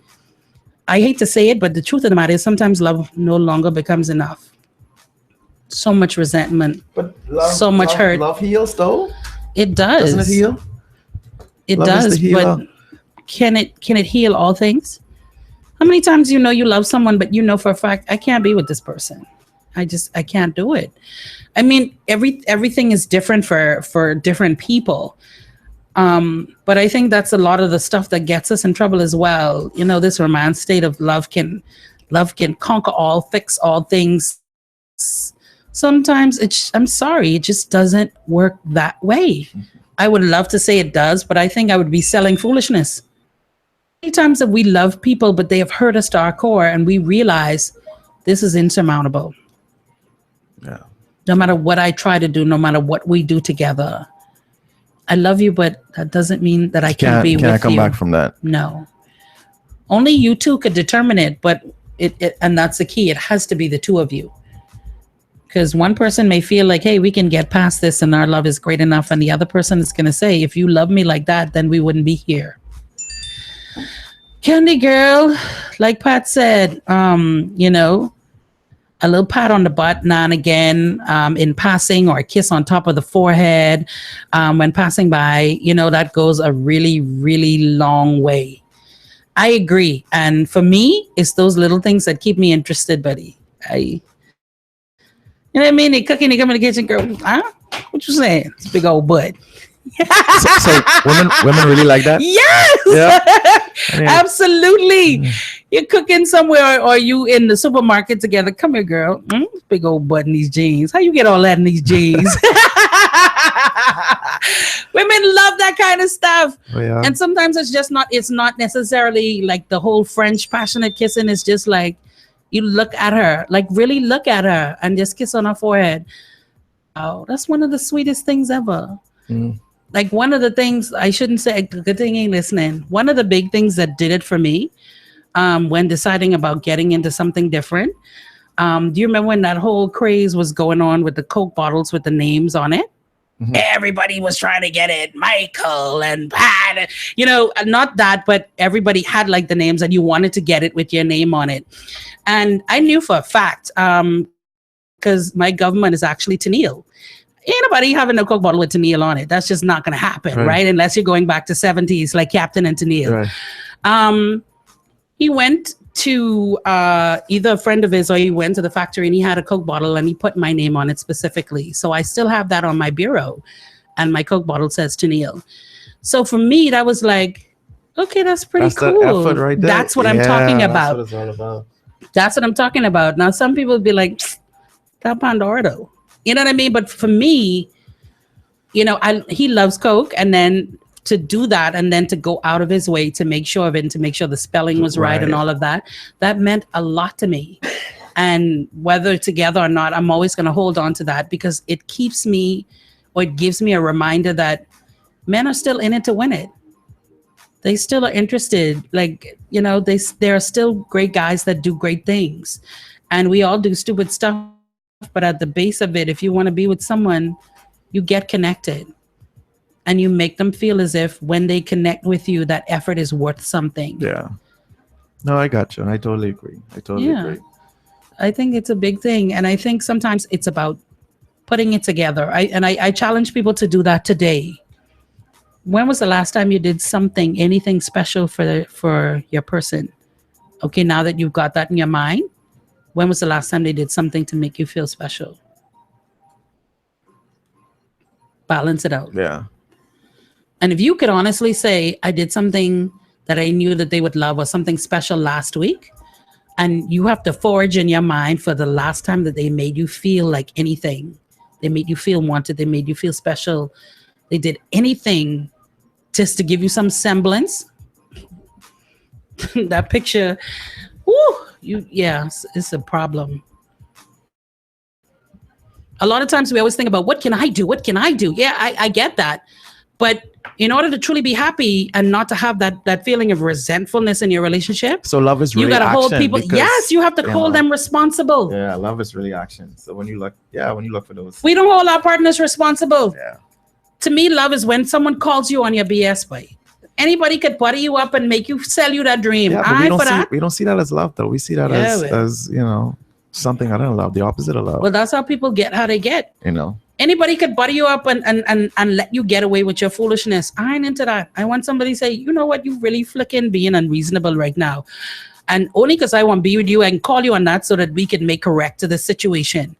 I hate to say it, but the truth of the matter is sometimes love no longer becomes enough. So much resentment, but so much hurt. Love heals, though. It does. Doesn't it heal? It Love does, but can it heal all things? How many times you love someone, but you know for a fact, I can't be with this person. I can't do it. I mean, everything is different for different people. But I think that's a lot of the stuff that gets us in trouble as well. This romance state of love can conquer all, fix all things. Sometimes I'm sorry, it just doesn't work that way. I would love to say it does, but I think I would be selling foolishness. Many times that we love people, but they have hurt us to our core, and we realize this is insurmountable. Yeah. No matter what I try to do, no matter what we do together, I love you, but that doesn't mean that I can't be with you. Can I come back from that? No. Only you two could determine it, but and that's the key. It has to be the two of you. Because one person may feel like, hey, we can get past this and our love is great enough. And the other person is going to say, if you love me like that, then we wouldn't be here. Candy girl, like Pat said, a little pat on the butt now and again in passing, or a kiss on top of the forehead when passing by, that goes a really, really long way. I agree. And for me, it's those little things that keep me interested, buddy. You know what I mean? They cooking, they come in the kitchen, girl. Huh? What you saying? It's a big old butt. so women really like that? Yes. Yeah. Absolutely. You're cooking somewhere, or you in the supermarket together. Come here, girl. Big old butt in these jeans. How you get all that in these jeans? Women love that kind of stuff. Oh, yeah. And sometimes it's not necessarily like the whole French passionate kissing. It's just like you look at her, like really look at her and just kiss on her forehead. Oh, that's one of the sweetest things ever. Like one of the things, I shouldn't say, good thing ain't listening. One of the big things that did it for me when deciding about getting into something different. Do you remember when that whole craze was going on with the Coke bottles with the names on it? Everybody was trying to get it, Michael and Pat, not that, but everybody had like the names and you wanted to get it with your name on it. And I knew for a fact, because my government is actually Tennille. Ain't nobody having a Coke bottle with Tennille on it. That's just not going to happen, right? Unless you're going back to 70s like Captain and Tennille. Right. He went to either a friend of his, or he went to the factory and he had a Coke bottle and he put my name on it specifically. So I still have that on my bureau, and my Coke bottle says Tennille. So for me, that was like, okay, that's pretty cool. That effort right there. That's what I'm talking about. That's what it's all about. That's what I'm talking about. Now, some people would be like, that Pandordo. You know what I mean? But for me, he loves Coke, and then to do that, and then to go out of his way to make sure of it, and to make sure the spelling was right and all of that, that meant a lot to me. And whether together or not, I'm always going to hold on to that, because it keeps me, or it gives me a reminder that men are still in it to win it. They still are interested. Like, there are still great guys that do great things, and we all do stupid stuff. But at the base of it, if you want to be with someone, you get connected, and you make them feel as if when they connect with you, that effort is worth something. Yeah. No, I got you. I totally agree. Agree. I think it's a big thing. And I think sometimes it's about putting it together. I challenge people to do that today. when was the last time you did something, anything special for your person? Okay, now that you've got that in your mind, when was the last time they did something to make you feel special? Balance it out. Yeah. And if you could honestly say, I did something that I knew that they would love or something special last week, and you have to forge in your mind for the last time that they made you feel like anything. They made you feel wanted. They made you feel special. They did anything just to give you some semblance. That picture, it's a problem. A lot of times we always think about, what can I do? What can I do? Yeah, I get that. But in order to truly be happy and not to have that feeling of resentfulness in your relationship, So love is really you got to hold action people. because, Yes, you have to hold them responsible. Yeah, love is really action. So when you look for those. We don't hold our partners responsible. Yeah. To me, love is when someone calls you on your BS way. Anybody could butter you up and make you sell you that dream. Yeah, but we don't see that as love though. We see that as something other than love, the opposite of love. Well, that's how people get how they get. Anybody could butter you up and let you get away with your foolishness. I ain't into that. I want somebody to say, you know what, you really flicking being unreasonable right now. And only because I want to be with you, I can call you on that so that we can make correct to the situation.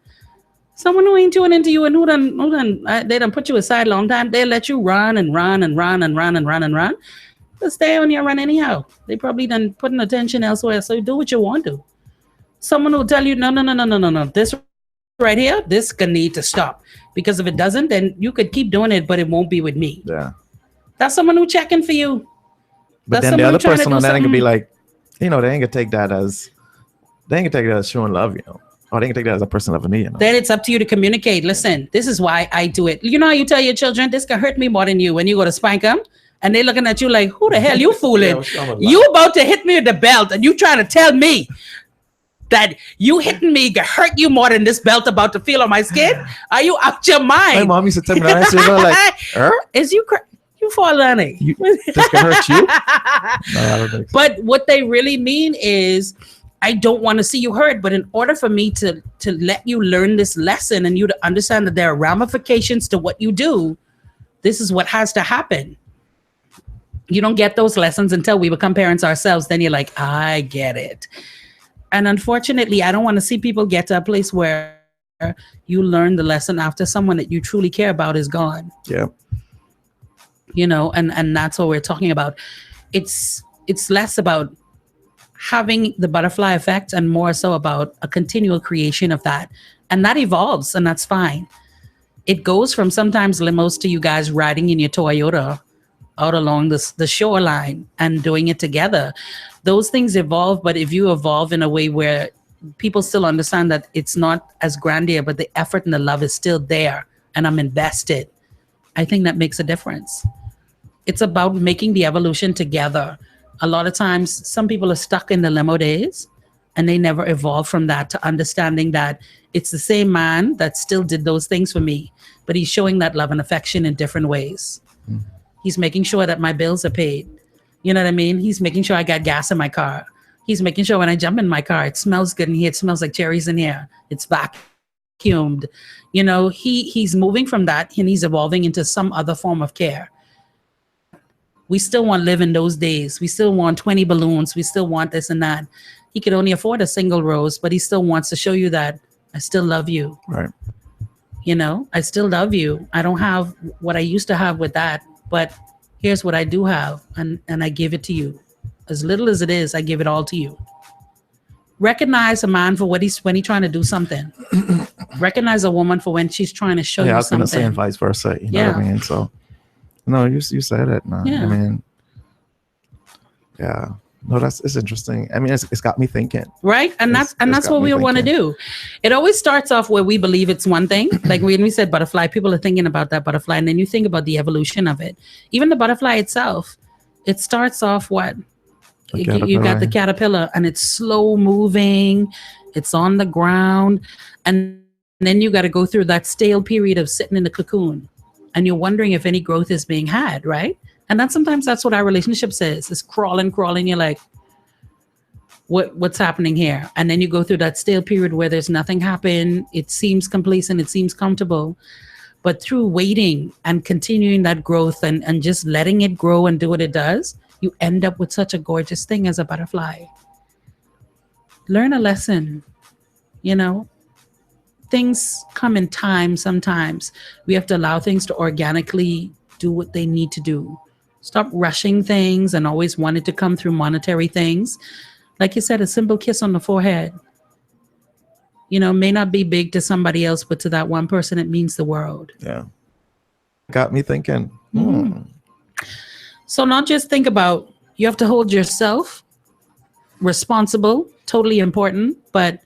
Someone who ain't tuning into you and they done put you aside a long time, they'll let you run and run and run and run and run and run. But stay on your run anyhow. They probably done putting attention elsewhere, so do what you want to. Someone will tell you, no, this right here, this can need to stop. Because if it doesn't, then you could keep doing it, but it won't be with me. Yeah. That's someone who checking for you. But then the other person on that ain't gonna be like, they ain't gonna take that as showing love, or they ain't gonna take that as a person loving me, Then it's up to you to communicate. Listen, this is why I do it. You know how you tell your children, this can hurt me more than you when you go to spank them? And they looking at you like, who the hell you fooling? You about to hit me with the belt and you trying to tell me that you hitting me can hurt you more than this belt about to feel on my skin? Are you out your mind? My mom used to tell me that. Is you fall on it? This can hurt you? No, I don't think so. But what they really mean is, I don't want to see you hurt, but in order for me to let you learn this lesson and you to understand that there are ramifications to what you do, this is what has to happen. You don't get those lessons until we become parents ourselves. Then you're like, I get it. And unfortunately, I don't want to see people get to a place where you learn the lesson after someone that you truly care about is gone. Yeah. And that's what we're talking about. It's less about having the butterfly effect and more so about a continual creation of that. And that evolves, and that's fine. It goes from sometimes limos to you guys riding in your Toyota out along the shoreline and doing it together. Those things evolve, but if you evolve in a way where people still understand that it's not as grandeur, but the effort and the love is still there and I'm invested, I think that makes a difference. It's about making the evolution together. A lot of times, some people are stuck in the limo days and they never evolve from that to understanding that it's the same man that still did those things for me, but he's showing that love and affection in different ways. He's making sure that my bills are paid. You know what I mean? He's making sure I got gas in my car. He's making sure when I jump in my car, it smells good in here. It smells like cherries in here. It's vacuumed. He's moving from that and he's evolving into some other form of care. We still want to live in those days. We still want 20 balloons. We still want this and that. He could only afford a single rose, but he still wants to show you that I still love you. Right. I still love you. I don't have what I used to have with that, but here's what I do have, and I give it to you. As little as it is, I give it all to you. Recognize a man for when he's trying to do something. Recognize a woman for when she's trying to show you something. I was going to say and vice versa. You know what I mean? So, no, you said it. No, yeah. I mean, yeah. No, it's interesting. I mean, it's got me thinking. Right? And that's what we want to do. It always starts off where we believe it's one thing. Like when we said butterfly, people are thinking about that butterfly. And then you think about the evolution of it. Even the butterfly itself, it starts off what? You got the caterpillar and it's slow moving. It's on the ground. And then you got to go through that stale period of sitting in the cocoon. And you're wondering if any growth is being had, right? And sometimes that's what our relationship says. It's crawling. You're like, what's happening here? And then you go through that stale period where there's nothing happen. It seems complacent. It seems comfortable. But through waiting and continuing that growth and just letting it grow and do what it does, you end up with such a gorgeous thing as a butterfly. Learn a lesson, you know. Things come in time sometimes. We have to allow things to organically do what they need to do. Stop rushing things and always want it to come through monetary things. Like you said, a simple kiss on the forehead, you know, may not be big to somebody else, but to that one person, it means the world. Yeah. Got me thinking. So not just think about, you have to hold yourself responsible, totally important, but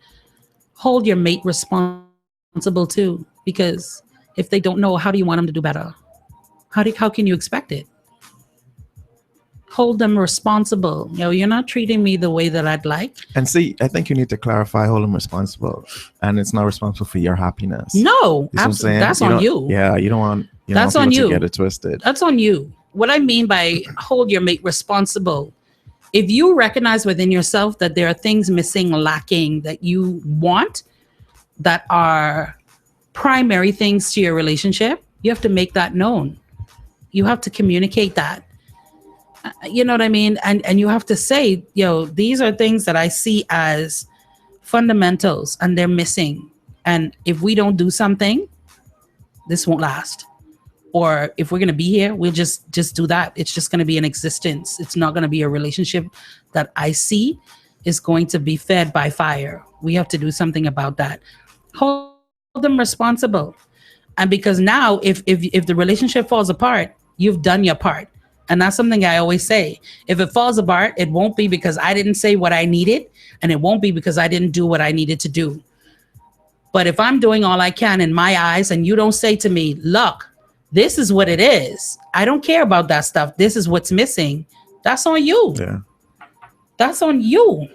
hold your mate responsible too. Because if they don't know, how do you want them to do better? How can you expect it? Hold them responsible. You know, you're not treating me the way that I'd like. And see, I think you need to clarify, hold them responsible, and it's not responsible for your happiness. No, absolutely. That's on you. Yeah, you don't want. That's on you. To get it twisted. That's on you. What I mean by hold your mate responsible, if you recognize within yourself that there are things missing, lacking that you want, that are primary things to your relationship, you have to make that known. You have to communicate that. You know what I mean? And you have to say, these are things that I see as fundamentals and they're missing. And if we don't do something, this won't last. Or if we're going to be here, we'll just do that. It's just going to be an existence. It's not going to be a relationship that I see is going to be fed by fire. We have to do something about that. Hold them responsible. And because now if the relationship falls apart, you've done your part. And that's something I always say. If it falls apart, it won't be because I didn't say what I needed, and it won't be because I didn't do what I needed to do. But if I'm doing all I can in my eyes and you don't say to me, look, this is what it is. I don't care about that stuff. This is what's missing. That's on you. Yeah. That's on you.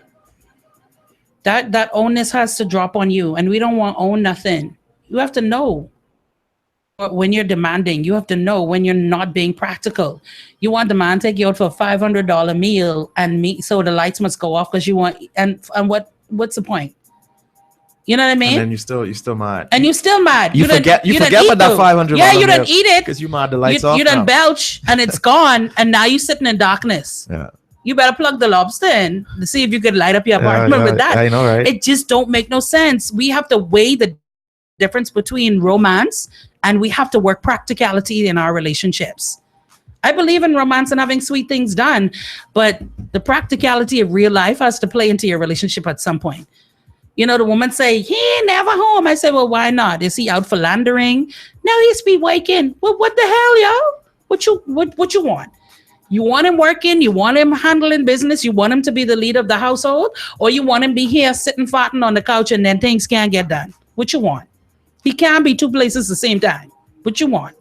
That onus has to drop on you. And we don't want to own nothing. You have to know when you're demanding. You have to know when you're not being practical. You want the man to take you out for a $500 meal and so the lights must go off because you want, and what's the point? You know what I mean? And then you're still mad. And you're still mad. You forget about that $500. Yeah, you don't eat it because you mad the lights off. You done belch and it's gone, and now you're sitting in darkness. Yeah. You better plug the lobster in to see if you could light up your apartment with that. I know, right? It just don't make no sense. We have to weigh the difference between romance and we have to work practicality in our relationships. I believe in romance and having sweet things done, but the practicality of real life has to play into your relationship at some point. You know, the woman say, he ain't never home. I say, well, why not? Is he out philandering? No, he's be working. Well, what the hell, yo? What you want? You want him working? You want him handling business? You want him to be the leader of the household? Or you want him be here sitting farting on the couch and then things can't get done? What you want? He can't be two places at the same time. What you want?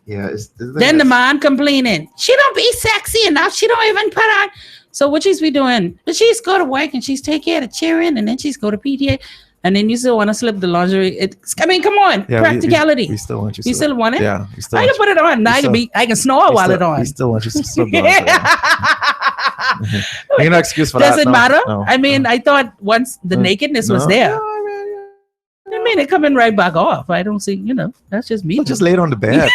Yeah. Then the man complaining, she don't be sexy enough. She don't even put on. So what she's be doing? But she's go to work and she's take care of the children and then she's go to PTA and then you still want to slip the lingerie. Come on, yeah, practicality. We still want you. You still want it? Yeah. I can put it on. I can snore while it on. We still want you to slip the lingerie. Ain't no excuse for Does that. Does it matter? No, I mean, I thought once the nakedness was there. I mean, it coming right back off. I don't see, that's just me. Just lay it on the bed.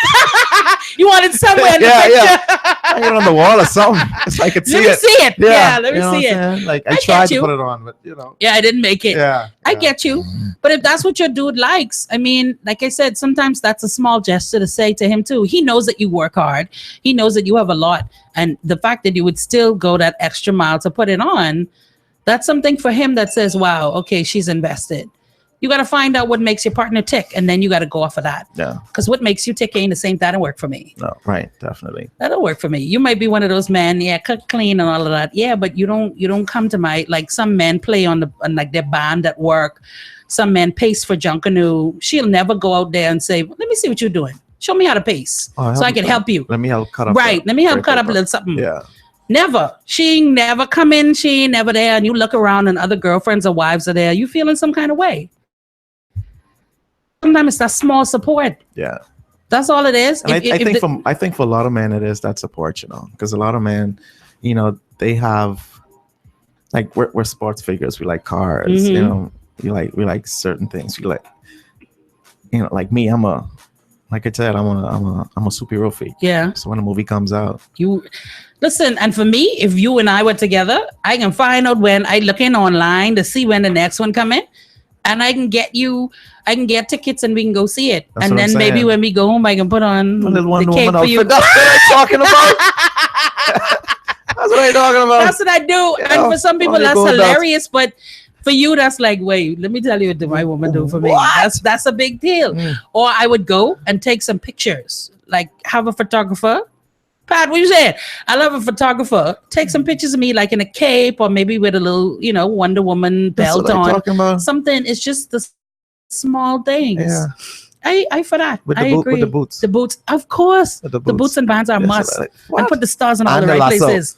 You want it somewhere in the picture. Yeah. Hang it on the wall or something. So I could see it. Let me see it. Yeah, let me see it. Like I tried to put it on, but Yeah, I didn't make it. Yeah. I get you. But if that's what your dude likes, I mean, like I said, sometimes that's a small gesture to say to him too. He knows that you work hard. He knows that you have a lot. And the fact that you would still go that extra mile to put it on, that's something for him that says, wow, okay, she's invested. You got to find out what makes your partner tick, and then you got to go off of that. Yeah. Because what makes you tick ain't the same. That'll work for me. No, right, definitely. That'll work for me. You might be one of those men, cook, clean, and all of that. Yeah, but you don't come to my, like some men play on like their band at work. Some men pace for Junkanoo. She'll never go out there and say, "Let me see what you're doing. Show me how to pace, so I can help you." Let me help cut up. Right. Let me help cut up a little something. Yeah. Never. She ain't never come in. She ain't never there. And you look around and other girlfriends or wives are there. You feeling some kind of way. Sometimes it's that small support. Yeah. That's all it is. And I think for a lot of men it is that support, because a lot of men, they have, like, we're sports figures. We like cars, we like certain things. you know, like me, like I said, I'm a superhero freak. Yeah. So when a movie comes out, You listen, and for me, if you and I were together, I can find out when I look in online to see when the next one come in, and I can get tickets and we can go see it. That's and what I'm then maybe saying. when we go home, I can put on a little the Wonder cake Woman for you. outfit. That's what I'm talking about. That's what I'm talking about. That's what I do. Yeah, And for some people, only that's go nuts. hilarious. But for you, that's like, wait, let me tell you what my woman do for me. That's a big deal. Or I would go and take some pictures, like have a photographer. Pat, what you saying? I love a photographer. Take some pictures of me, like in a cape, or maybe with a little, Wonder Woman That's belt what I'm on. talking about. Something. It's just the small things. Yeah. I for that. With I the boot, agree. with the boots. The boots, of course. With The boots and bands are Yes, must. what? And put the stars in all And the the right lasso. places.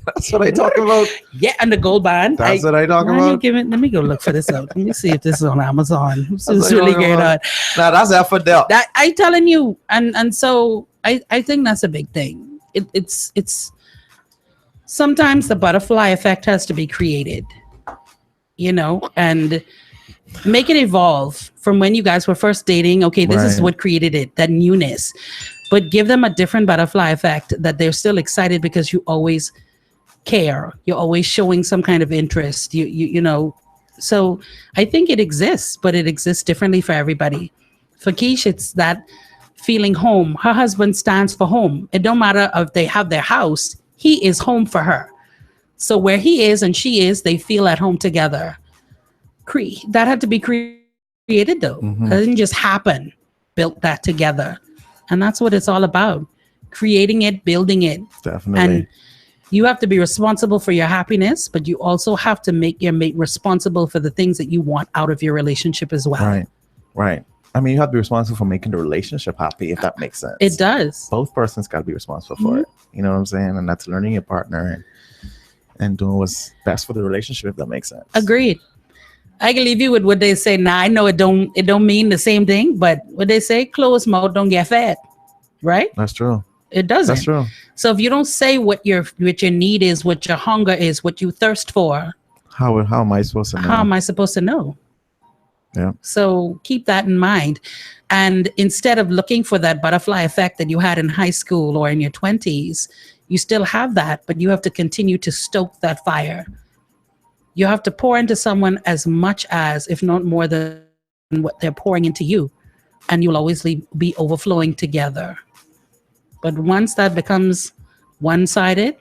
That's what I'm talking about. Yeah, and the gold band. That's what I'm talking Why you about. giving- let me go look for this out. Let me see if this is on Amazon. This That's is what I'm really talking great. about. Now that's Affordel. That I telling you, and so I think that's a big thing. It's sometimes the butterfly effect has to be created, and make it evolve from when you guys were first dating. Okay, this is Right. what created it, that newness. But give them a different butterfly effect that they're still excited because you always care. You're always showing some kind of interest. You know. So I think it exists, but it exists differently for everybody. For Keish, it's that feeling home. Her husband stands for home. It don't matter if they have their house. He is home for her. So where he is and she is, they feel at home together. That had to be created though. Mhm. It didn't just happen. Built that together. And that's what it's all about. Creating it, building it. Definitely. And you have to be responsible for your happiness, but you also have to make your mate responsible for the things that you want out of your relationship as well. Right. Right. I mean, you have to be responsible for making the relationship happy, if that makes sense. It does. Both persons got to be responsible for it. You know what I'm saying? And that's learning your partner and doing what's best for the relationship, if that makes sense. Agreed. I can leave you with what they say. Now I know it don't mean the same thing, but what they say, closed mouth don't get fed. Right? That's true. It doesn't. That's true. So if you don't say what your need is, what your hunger is, what you thirst for, How am I supposed to know? how am I supposed to know? Yeah. So keep that in mind. And instead of looking for that butterfly effect that you had in high school or in your 20s, you still have that, but you have to continue to stoke that fire. You have to pour into someone as much as, if not more than what they're pouring into you. And you'll always be overflowing together. But once that becomes one-sided,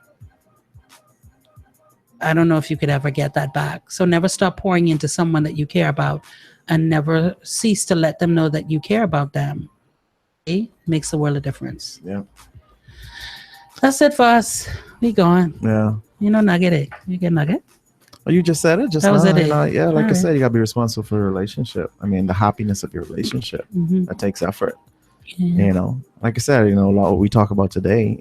I don't know if you could ever get that back. So never stop pouring into someone that you care about and never cease to let them know that you care about them. It makes the world a difference. Yeah. That's it for us. We gone. Yeah. Nugget it. You get Nugget? Oh, you just said it just That was now. it. You know, yeah, like I Alright. said, you got to be responsible for your relationship. I mean, the happiness of your relationship. Mhm. That takes effort. Yeah. You know, like I said, a lot of what we talk about today,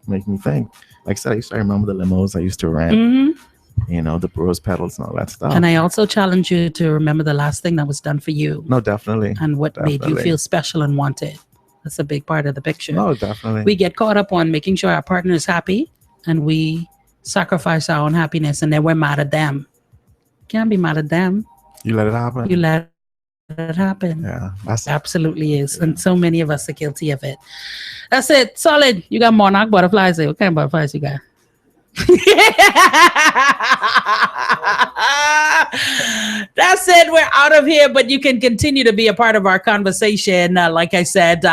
make me think. Like I said, I used to remember the limos I used to rent, Mhm. The rose petals and all that stuff. And I also challenge you to remember the last thing that was done for you No, definitely. and what made you Definitely. feel special and wanted. That's a big part of the picture. No, definitely. We get caught up on making sure our partner is happy and we sacrifice our own happiness and then we're mad at them. Can't be mad at them. You let it happen. You let it happen. Yeah, that's Absolutely is. And so many of us are guilty of it. That's it. Solid. You got monarch butterflies. What kind of butterflies you got? That's it. We're out of here, but you can continue to be a part of our conversation. Like I said,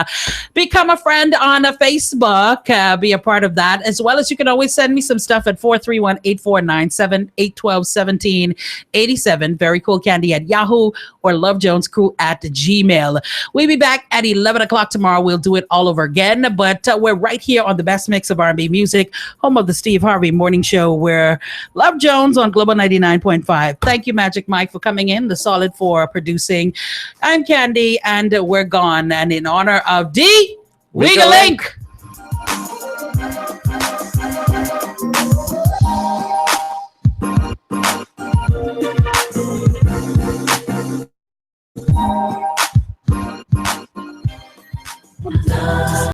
become a friend on Facebook. Be a part of that, as well as you can always send me some stuff at 431-849-812-1787. Very Cool Candy at Yahoo or Love Jones Crew at Gmail. We'll be back at 11 o'clock tomorrow. We'll do it all over again, but we're right here on the best mix of R&B music, home of the Steve Harvey Morning Show, where Love Jones on Global 99.5. Thank you, Magic Mike, for coming in, the Solid for producing. I'm Candy, and we're gone. And in honor of D, Weegalink. Love